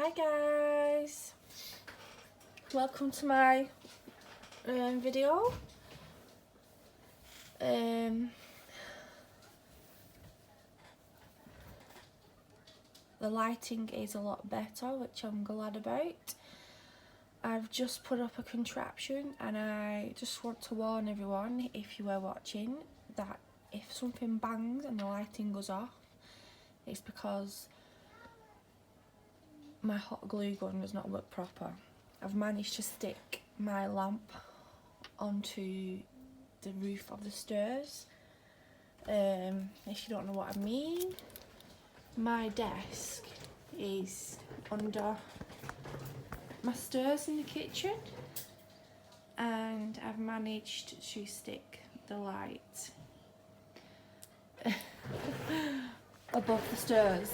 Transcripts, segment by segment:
Hi guys, welcome to my video. The lighting is a lot better, which I'm glad about. I've just put up a contraption and I just want to warn everyone, if you are watching, that if something bangs and the lighting goes off, it's because my hot glue gun does not work proper. I've managed to stick my lamp onto the roof of the stairs. If you don't know what I mean, my desk is under my stairs in the kitchen and I've managed to stick the light above the stairs,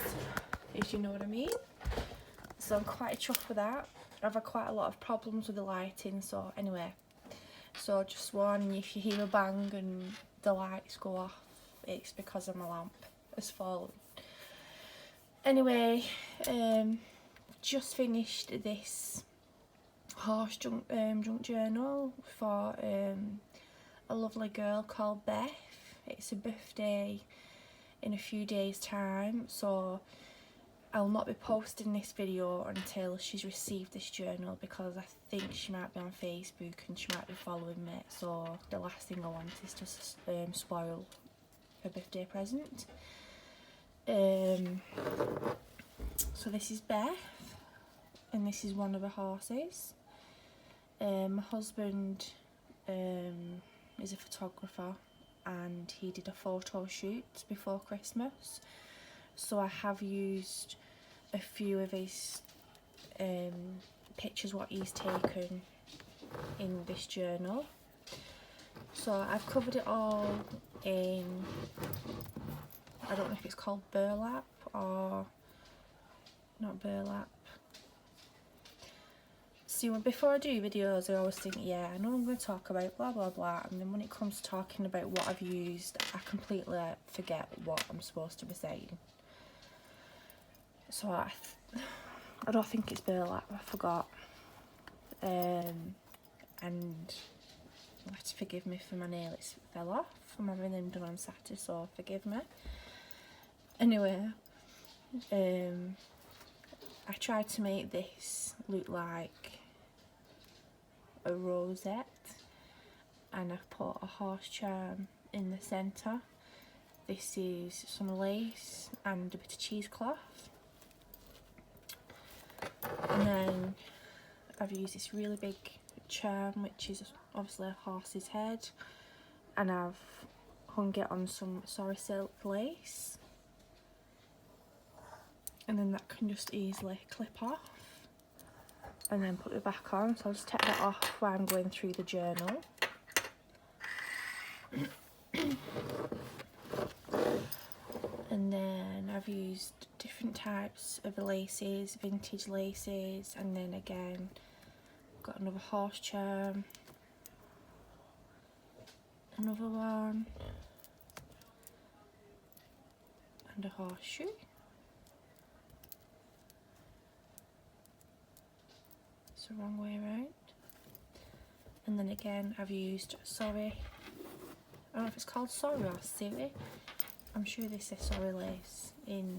if you know what I mean. So I'm quite chuffed with that. I've had quite a lot of problems with the lighting, so anyway. So just warning you, if you hear a bang and the lights go off, it's because my lamp has fallen. Anyway, just finished this horse junk journal for a lovely girl called Beth. It's her birthday in a few days' time, so I'll not be posting this video until she's received this journal, because I think she might be on Facebook and she might be following me, so the last thing I want is to spoil her birthday present. So this is Beth and this is one of her horses. My husband is a photographer and he did a photo shoot before Christmas, so I have used a few of his pictures what he's taken in this journal. So I've covered it all in, I don't know if it's called burlap or not burlap. See, before I do videos I always think, yeah, I know I'm going to talk about blah blah blah, and then when it comes to talking about what I've used, I completely forget what I'm supposed to be saying. So I don't think it's burlap, I forgot. And you have to forgive me for my nail, it fell off. I'm having them done on Saturday, so forgive me. Anyway, I tried to make this look like a rosette, and I've put a horse charm in the centre. This is some lace and a bit of cheesecloth. And then I've used this really big charm, which is obviously a horse's head, and I've hung it on some sorry silk lace, and then that can just easily clip off and then put it back on. So I'll just take that off while I'm going through the journal. And then I've used different types of laces, vintage laces, and then again got another horse charm, another one, and a horseshoe. It's the wrong way around. And then again I've used sorry, I don't know if it's called sorry or silly, I'm sure this is sorry lace in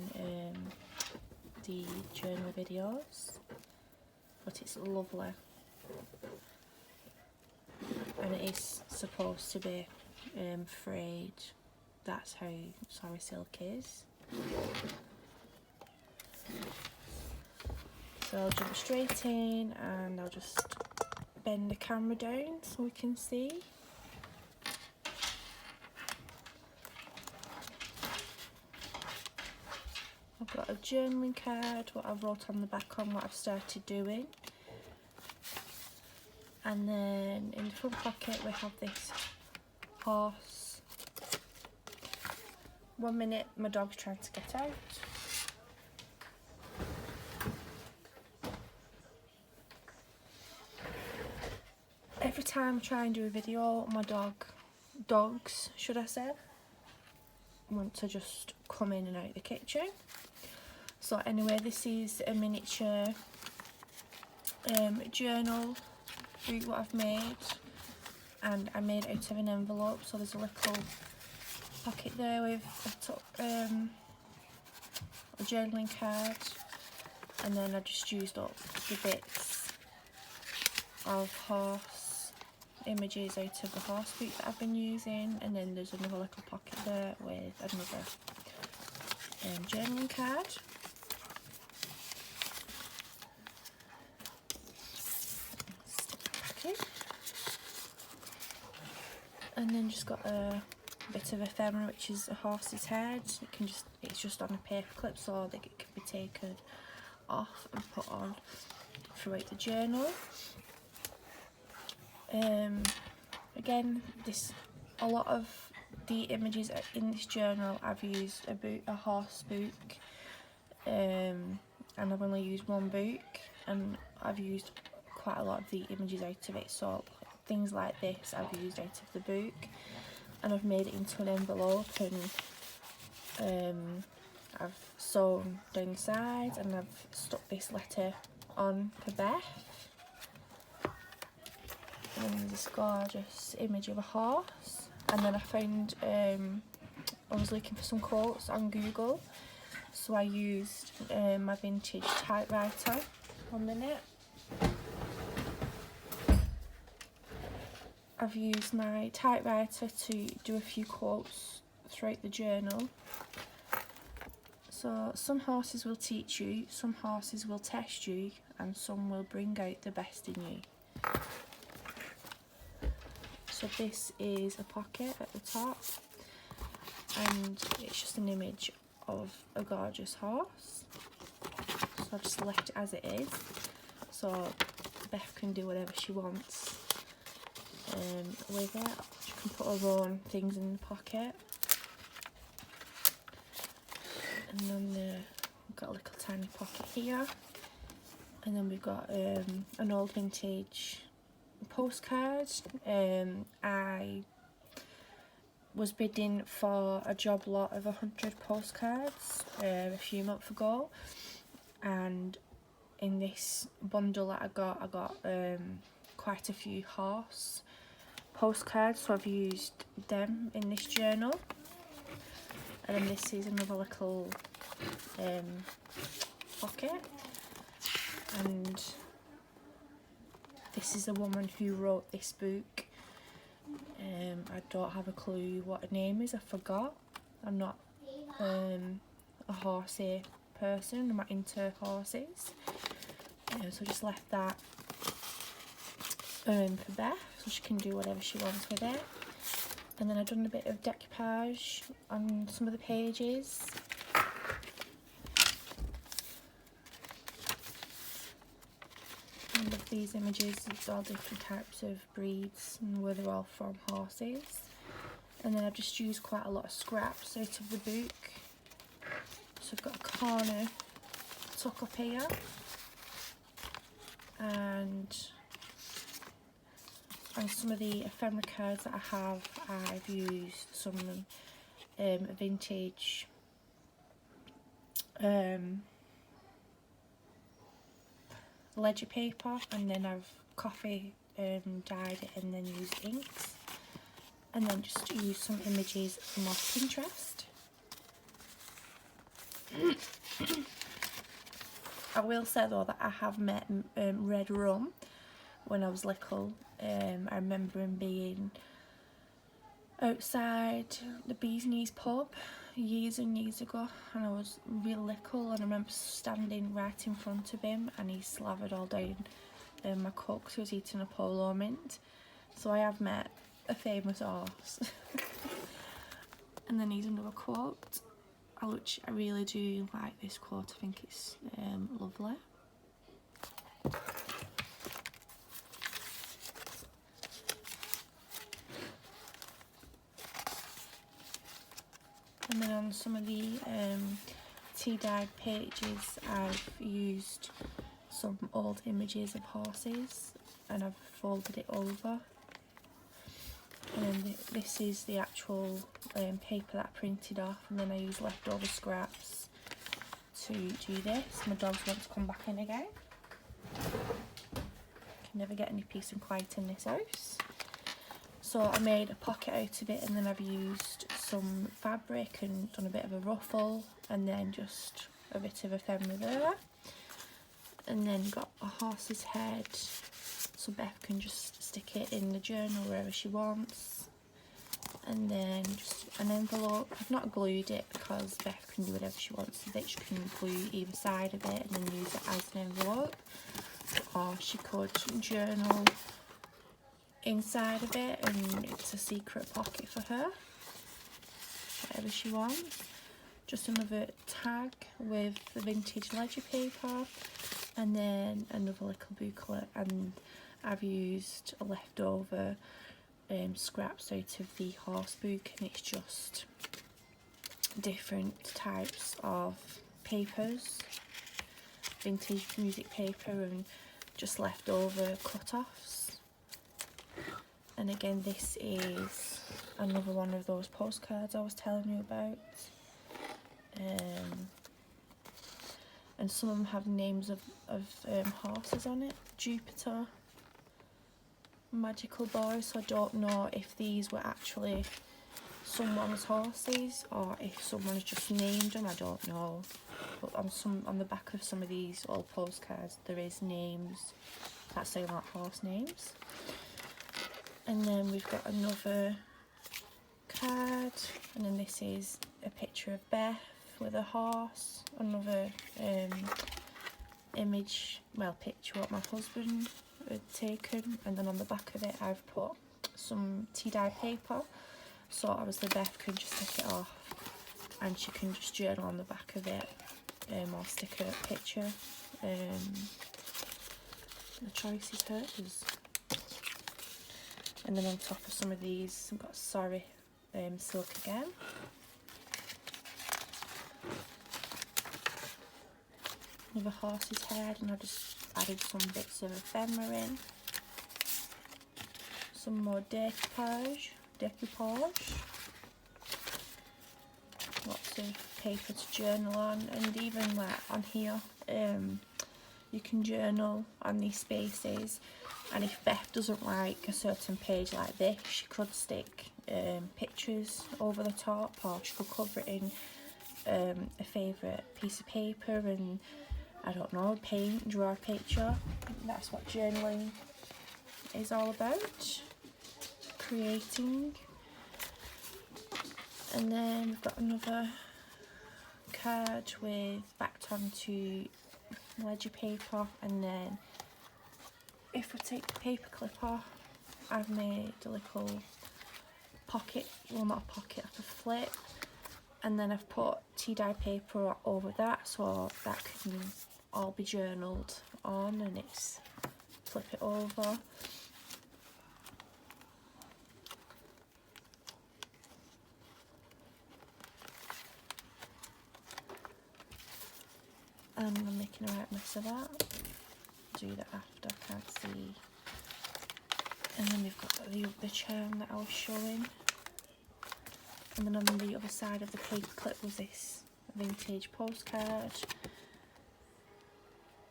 the journal videos, but it's lovely and it is supposed to be frayed. That's how sorry silk is. So I'll jump straight in and I'll just bend the camera down so we can see. I've got a journaling card, what I've wrote on the back on what I've started doing. And then in the front pocket we have this horse. 1 minute, my dog's trying to get out. Every time I try and do a video, my dogs should I say, want to just come in and out the kitchen. So anyway, this is a miniature journal book what I've made, and I made it out of an envelope, so there's a little pocket there with a journaling card, and then I just used up the bits of horse images out of the horse book that I've been using, and then there's another little pocket there with another journaling card. And then just got a bit of ephemera, which is a horse's head. It's just on a paper clip, so that it can be taken off and put on throughout the journal. Again, a lot of the images in this journal I've used a horse book, and I've only used one book, and I've used quite a lot of the images out of it. So things like this I've used out of the book, and I've made it into an envelope, and I've sewn down the sides, and I've stuck this letter on for Beth. And then there's this gorgeous image of a horse, and then I found I was looking for some quotes on Google, so I used my vintage typewriter. 1 minute. I've used my typewriter to do a few quotes throughout the journal. So, some horses will teach you, some horses will test you, and some will bring out the best in you. So this is a pocket at the top, and it's just an image of a gorgeous horse. So I've just left it as it is, so Beth can do whatever she wants with it. She can put her own things in the pocket. And then we've got a little tiny pocket here, and then we've got an old vintage postcard. I was bidding for a job lot of 100 postcards a few months ago, and in this bundle that I got quite a few horse postcards, so I've used them in this journal. And then this is another little pocket, and this is the woman who wrote this book. I don't have a clue what her name is, I forgot. I'm not a horsey person, I'm not into horses. So I just left that for Beth, so she can do whatever she wants with it. And then I've done a bit of decoupage on some of the pages. I love these images, it's all different types of breeds and where they're all from horses. And then I've just used quite a lot of scraps out of the book. So I've got a corner tuck up here, and on some of the ephemera cards that I have, I've used some vintage ledger paper, and then I've coffee dyed it and then used inks, and then just use some images from off Pinterest. I will say though that I have met Red Rum when I was little. I remember him being outside the Bees Knees pub years and years ago, and I was real little, and I remember standing right in front of him, and he slathered all down my coat because he was eating a polo mint. So I have met a famous horse. And then here's another quote, which I really do like this quote. I think it's lovely. And then on some of the tea-dyed pages, I've used some old images of horses, and I've folded it over. And then this is the actual paper that I printed off, and then I used leftover scraps to do this. My dogs want to come back in again. Can never get any peace and quiet in this house. So I made a pocket out of it, and then I've used some fabric and done a bit of a ruffle, and then just a bit of ephemera there. And then got a horse's head, so Beth can just stick it in the journal wherever she wants. And then just an envelope. I've not glued it because Beth can do whatever she wants with it. She can glue either side of it and then use it as an envelope, or she could journal inside of it and it's a secret pocket for her, whatever she wants. Just another tag with the vintage ledger paper, and then another little booklet, and I've used a leftover scraps out of the horse book, and it's just different types of papers, vintage music paper and just leftover cut-offs. And again, this is another one of those postcards I was telling you about. And some of them have names of horses on it. Jupiter, Magical Boy, so I don't know if these were actually someone's horses or if someone's just named them, I don't know. But on the back of some of these old postcards there is names that sound like horse names. And then we've got another card, and then this is a picture of Beth with a horse, another image, well, picture what my husband had taken, and then on the back of it I've put some tea-dye paper, so obviously Beth can just take it off and she can just journal on the back of it, or stick a picture. The choice is hers. And then on top of some of these I've got Sorry silk again. Another horse's head, and I just added some bits of ephemera in. Some more decoupage. Lots of paper to journal on, and even like on here, you can journal on these spaces. And if Beth doesn't like a certain page like this, she could stick pictures over the top, or she could cover it in a favourite piece of paper and, I don't know, paint, draw a picture. That's what journaling is all about, creating. And then we've got another card with backed onto ledger paper, and then if we take the paper clip off, I've made a little pocket, well not a pocket, like a flip, and then I've put tea-dye paper over that so that can all be journaled on, and it's flip it over. And I'm making a right mess of that. Do that after, I can't see. And then we've got the charm that I was showing. And then on the other side of the paper clip was this vintage postcard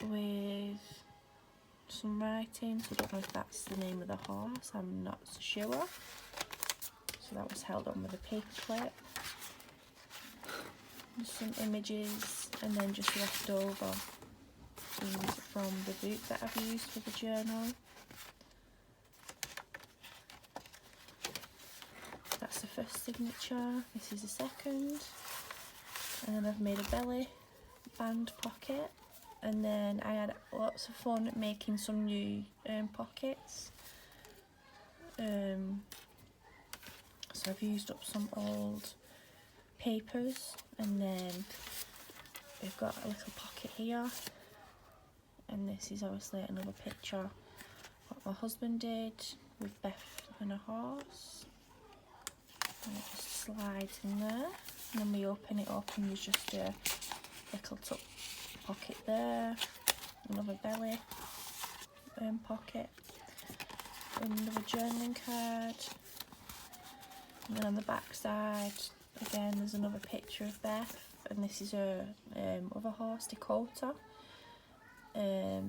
with some writing. So I don't know if that's the name of the horse, I'm not so sure. So that was held on with a paper clip. Some images, and then just left over things from the book that I've used for the journal. That's the first signature, this is the second. And then I've made a belly band pocket, and then I had lots of fun making some new pockets. So I've used up some old papers, and then we've got a little pocket here, and this is obviously another picture what my husband did with Beth and a horse, and it just slides in there, and then we open it up and there's just a little tuck pocket there, another belly pocket, another journaling card, and then on the back side again there's another picture of Beth and this is her other horse, Dakota.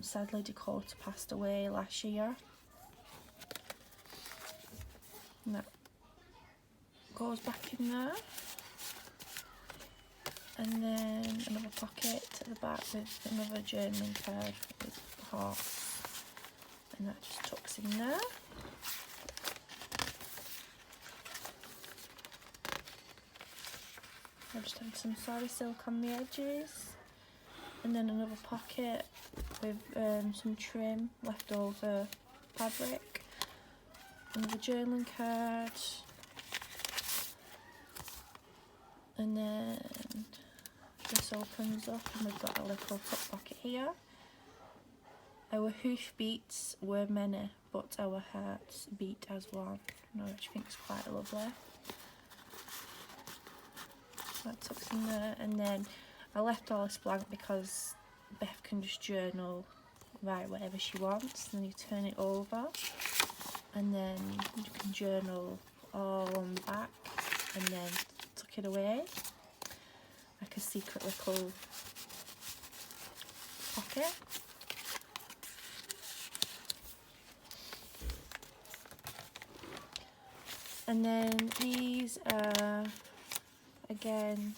Sadly, Dakota passed away last year. And that goes back in there. And then another pocket at the back with another journaling card with the horse. And that just tucks in there. I just had some sorry silk on the edges. And then another pocket with some trim, leftover fabric. Another journaling card. And then this opens up and we've got a little top pocket here. Our hoofbeats were many, but our hearts beat as one, which I think is quite lovely. That tucks in there, and then I left all this blank because Beth can just journal, write whatever she wants, and then you turn it over, and then you can journal all on the back, and then tuck it away like a secret little pocket. And then these are again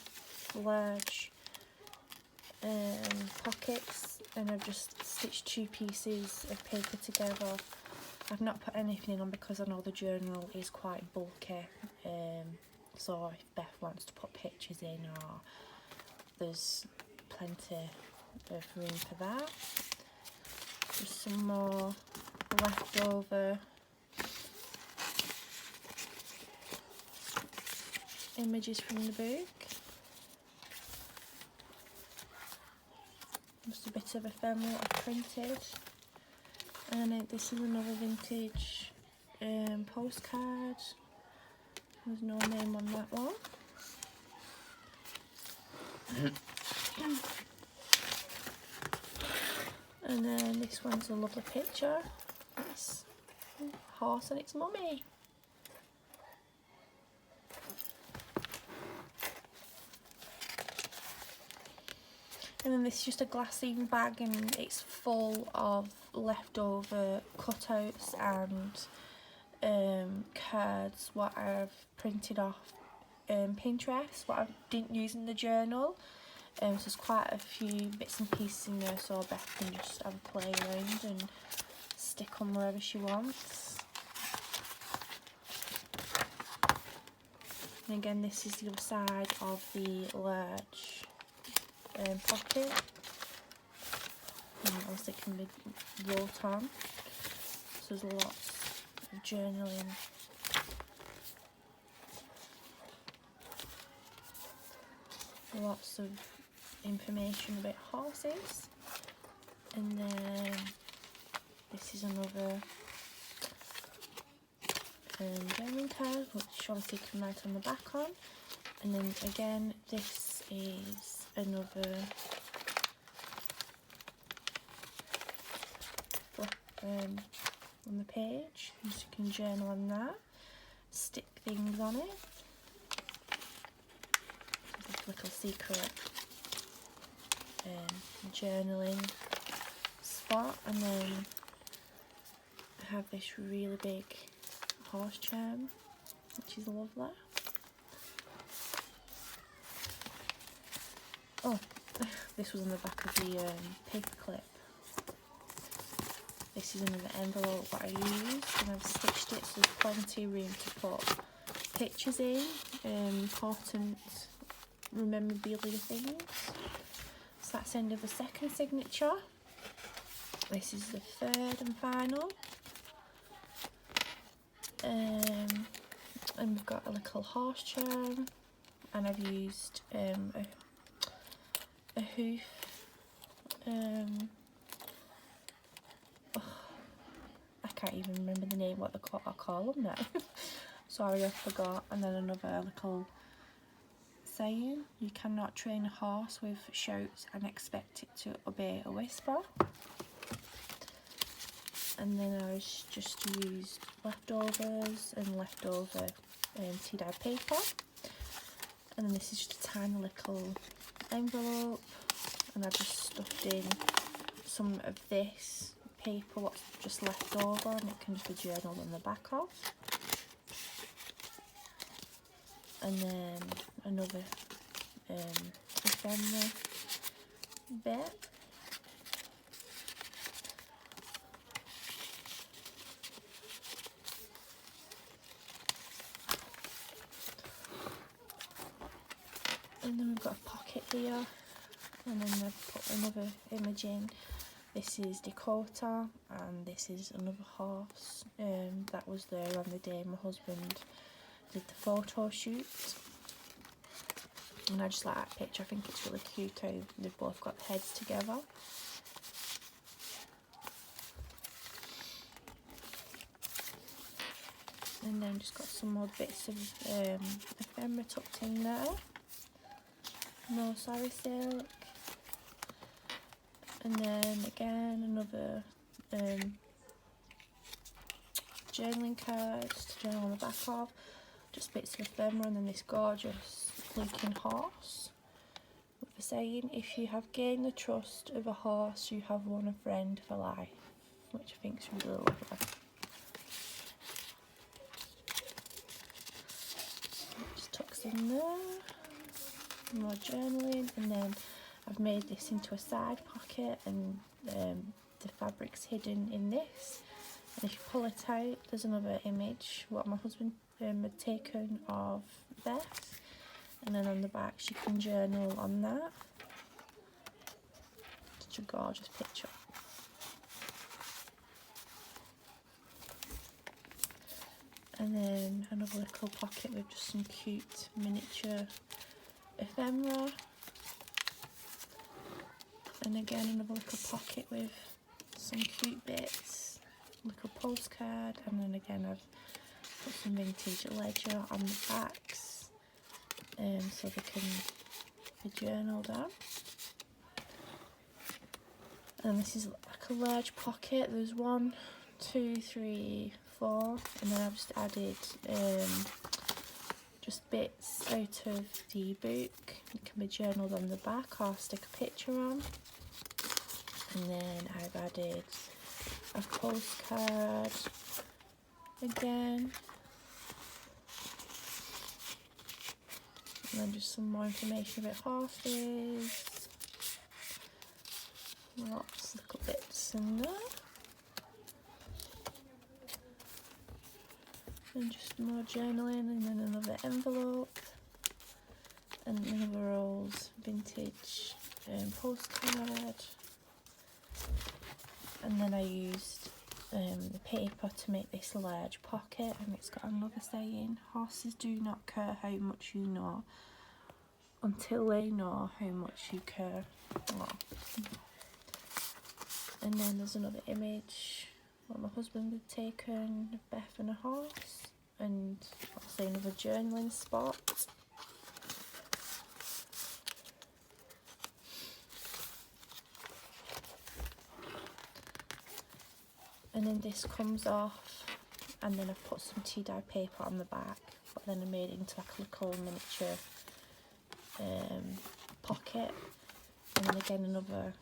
large pockets, and I've just stitched 2 pieces of paper together. I've not put anything in them because I know the journal is quite bulky, so if Beth wants to put pictures in, or there's plenty of room for that. Just some more leftover images from the book. Just a bit of a film that I've printed. And then this is another vintage postcard. There's no name on that one. And then this one's a lovely picture. It's a horse and its mummy. And then this is just a glassine bag, and it's full of leftover cutouts and cards what I've printed off Pinterest, what I didn't use in the journal. So there's quite a few bits and pieces in there, so Beth can just have a play around and stick them wherever she wants. And again, this is the other side of the large pocket, and obviously it can be wrote on, so there's lots of journaling, lots of information about horses. And then this is another journaling card, which obviously you can write on the back on. And then again, this is another on the page, so you can journal on that, stick things on it. This little secret journaling spot. And then I have this really big horse charm, which is lovely. Oh, this was on the back of the paper clip. This is another envelope that I used, and I've stitched it so there's plenty of room to put pictures in, important memorabilia things. So that's the end of the second signature. This is the third and final. And we've got a little horse charm, and I've used a hoof, I can't even remember the name, what I call them now. Sorry, I forgot. And then another little saying: you cannot train a horse with shouts and expect it to obey a whisper. And then I just used leftovers and leftover tea-dyed paper. And then this is just a tiny little envelope, and I just stuffed in some of this paper what's just left over, and it can just be journaled on the back of. And then another ephemera bit. And then we've got a pocket here, and then I've put another image in. This is Dakota, and this is another horse that was there on the day my husband did the photo shoot. And I just like that picture. I think it's really cute how they've both got heads together. And then just got some more bits of ephemera tucked in there. No sari silk. And then again another journaling card to journal on the back of. Just bits of ephemera, and then this gorgeous looking horse with the saying, "If you have gained the trust of a horse, you have won a friend for life," which I think is really lovely. Just tucks in there. More journaling, and then I've made this into a side pocket, and the fabric's hidden in this. And if you pull it out, there's another image what my husband had taken of Beth, and then on the back she can journal on that. Such a gorgeous picture. And then another little pocket with just some cute miniature ephemera, and again another little pocket with some cute bits, little postcard, and then again I've put some vintage ledger on the backs so they can be journaled on. And this is like a large pocket. There's 1, 2, 3, 4, and then I've just added just bits out of the book. It can be journaled on the back or stick a picture on. And then I've added a postcard again. And then just some more information about horses. Lots of little bits in there. And just more journaling, and then another envelope, and another old vintage postcard. And then I used the paper to make this large pocket, and it's got another saying: "Horses do not care how much you know until they know how much you care." Oh. And then there's another image what my husband had taken of Beth and a horse, and obviously another journaling spot. And then this comes off, and then I've put some tea dye paper on the back, but then I made it into like a little miniature pocket. And then again another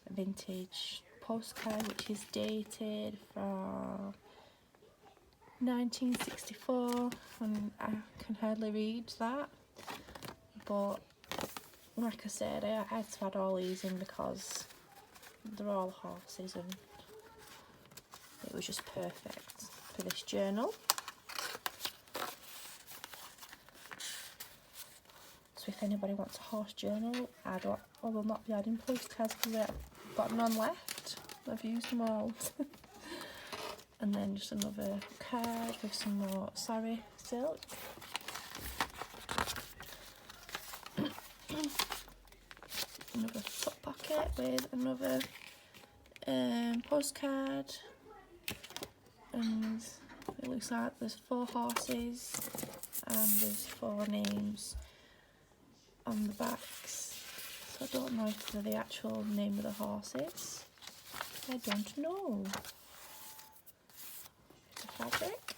vintage postcard, which is dated from 1964, and I can hardly read that, but like I said, I had to add all these in because they're all horses, and it was just perfect for this journal. So if anybody wants a horse journal, I will not be adding postcards because I've got none left. I've used them all. And then just another card with some more sari silk. Another foot pocket with another postcard, and it looks like there's 4 horses and there's 4 names on the backs. So I don't know if they're the actual name of the horses. I don't know. It's a fabric.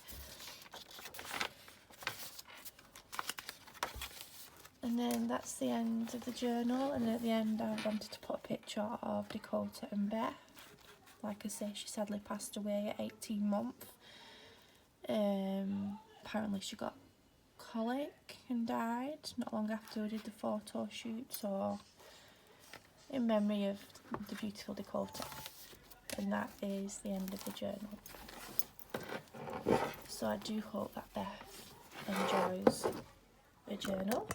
And then that's the end of the journal, and at the end I wanted to put a picture of Dakota and Beth. Like I say, she sadly passed away at 18 months. Apparently she got colic and died not long after we did the photo shoot, so in memory of the beautiful Dakota. And that is the end of the journal. So I do hope that Beth enjoys the journal.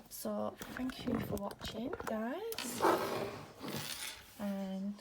So thank you for watching, guys, and